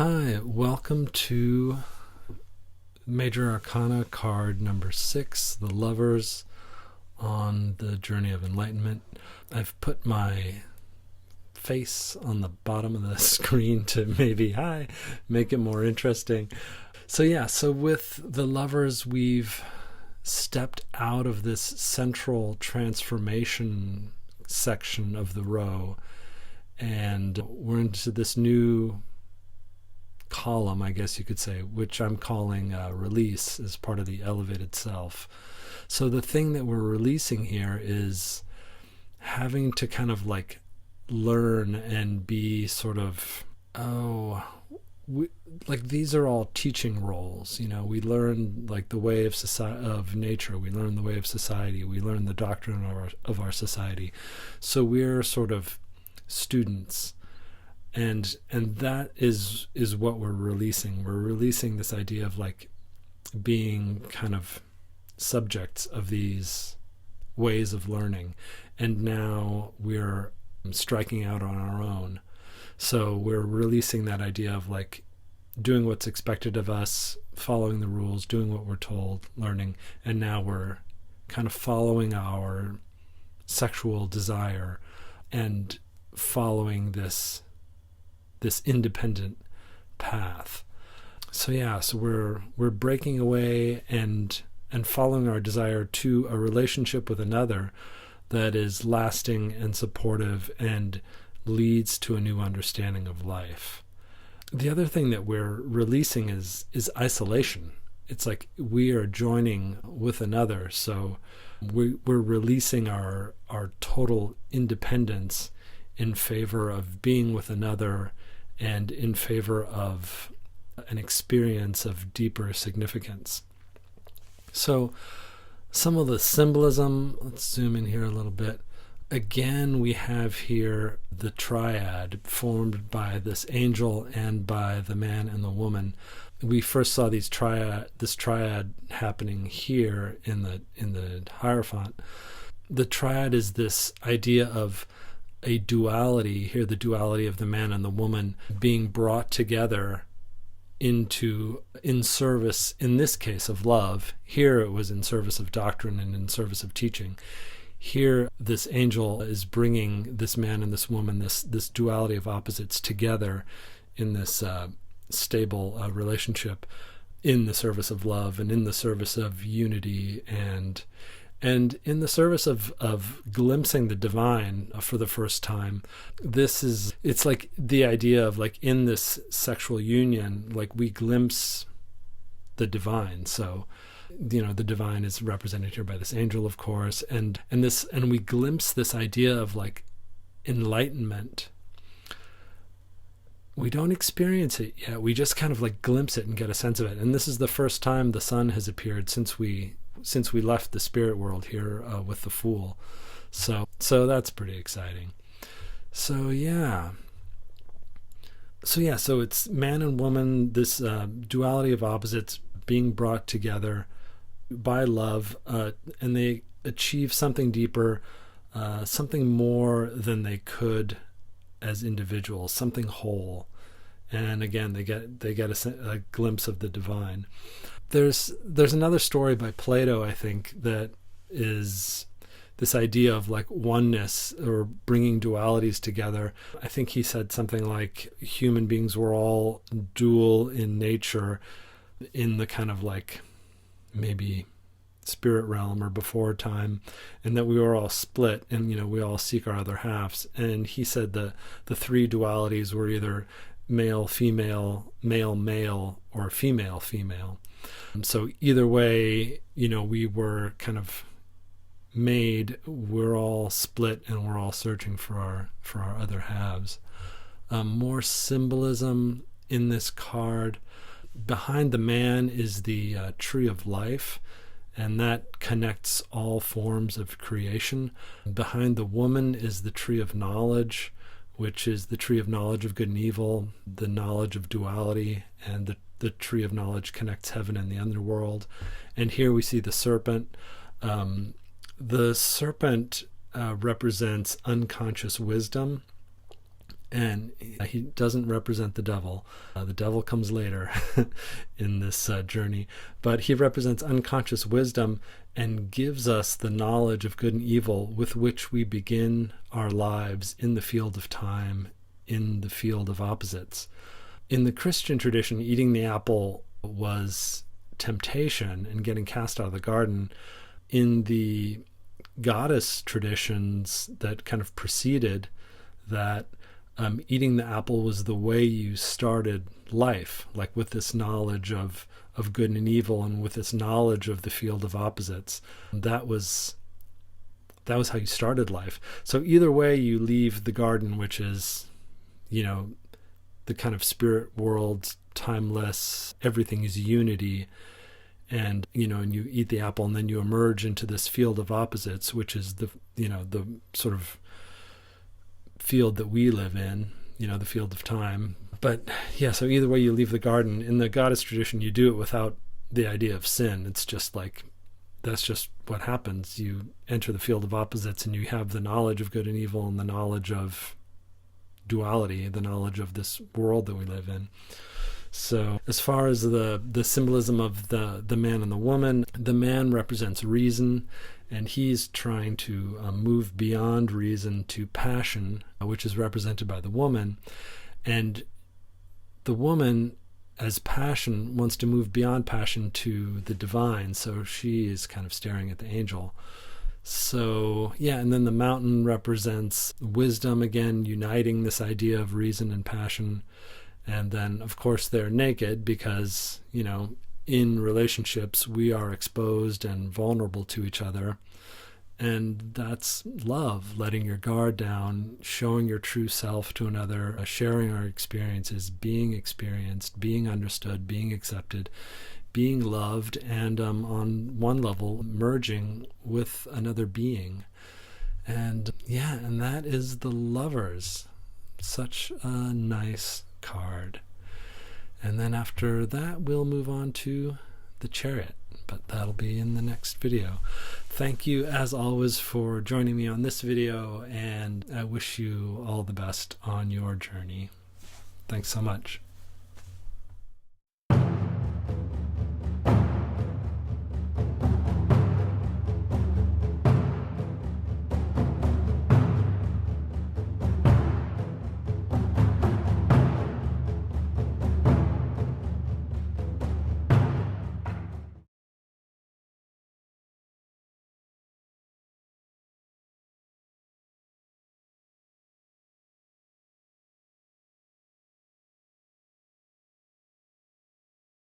Hi, welcome to Major Arcana card number 6, The Lovers on the Journey of Enlightenment. I've put my face on the bottom of the screen to make it more interesting. So with The Lovers, we've stepped out of this central transformation section of the row, and we're into this new column, I guess you could say, which I'm calling release as part of the elevated self. So the thing that we're releasing here is having to kind of like learn and be sort of, these are all teaching roles. We learn like the way of society, of nature. We learn the way of society. We learn the doctrine of our society. So we're sort of students. And that is what we're releasing. We're releasing this idea of like being kind of subjects of these ways of learning. And now we're striking out on our own. So we're releasing that idea of like doing what's expected of us, following the rules, doing what we're told, learning. And now we're kind of following our sexual desire and following this independent path. So we're breaking away and following our desire to a relationship with another that is lasting and supportive and leads to a new understanding of life. The other thing that we're releasing is isolation. It's like we are joining with another, so we're releasing our total independence in favor of being with another and in favor of an experience of deeper significance. So some of the symbolism, let's zoom in here a little bit. Again, we have here the triad formed by this angel and by the man and the woman. We first saw this triad happening here in the Hierophant. The triad is this idea of a duality, here the duality of the man and the woman being brought together in service, in this case, of love. Here it was in service of doctrine and in service of teaching. Here this angel is bringing this man and this woman, this duality of opposites together in this stable relationship in the service of love and in the service of unity and in the service of glimpsing the divine for the first time. It's like the idea of like in this sexual union, like we glimpse the divine. So, the divine is represented here by this angel, of course, and we glimpse this idea of like enlightenment. We don't experience it yet. We just kind of like glimpse it and get a sense of it. And this is the first time the sun has appeared since we left the spirit world here with the Fool. So that's pretty exciting. So it's man and woman, this duality of opposites being brought together by love, and they achieve something deeper, something more than they could as individuals, something whole. And again, they get a glimpse of the divine. There's another story by Plato, I think, that is this idea of like oneness or bringing dualities together. I think he said something like human beings were all dual in nature in the kind of like maybe spirit realm or before time, and that we were all split and we all seek our other halves. And he said the three dualities were either male female, male male, or female female. So either way, we were kind of made, we're all split and we're all searching for our other halves. More symbolism in this card. Behind the man is the tree of life, and that connects all forms of creation. Behind the woman is the tree of knowledge, which is the tree of knowledge of good and evil, the knowledge of duality, and the tree of knowledge connects heaven and the underworld. And here we see the serpent. The serpent represents unconscious wisdom, And he doesn't represent the devil. The devil comes later in this journey. But he represents unconscious wisdom and gives us the knowledge of good and evil with which we begin our lives in the field of time, in the field of opposites. In the Christian tradition, eating the apple was temptation and getting cast out of the garden. In the goddess traditions that kind of preceded that, eating the apple was the way you started life, like with this knowledge of good and evil and with this knowledge of the field of opposites. That was how you started life. So either way you leave the garden, which is, the kind of spirit world, timeless, everything is unity, and you eat the apple, and then you emerge into this field of opposites, which is the sort of field that we live in, the field of time. But yeah, so either way you leave the garden. In the goddess tradition, you do it without the idea of sin. It's just like, that's just what happens. You enter the field of opposites and you have the knowledge of good and evil and the knowledge of duality, the knowledge of this world that we live in. So as far as the symbolism of the man and the man represents reason, and he's trying to move beyond reason to passion, which is represented by the woman. And the woman, as passion, wants to move beyond passion to the divine, so she is kind of staring at the angel. So yeah, and then the mountain represents wisdom, again, uniting this idea of reason and passion. And then, of course, they're naked because, in relationships, we are exposed and vulnerable to each other. And that's love, letting your guard down, showing your true self to another, sharing our experiences, being experienced, being understood, being accepted, being loved, and on one level, merging with another being. And yeah, and that is the Lovers. Such a nice card. And then after that, we'll move on to the Chariot, but that'll be in the next video. Thank you, as always, for joining me on this video, and I wish you all the best on your journey. Thanks so much.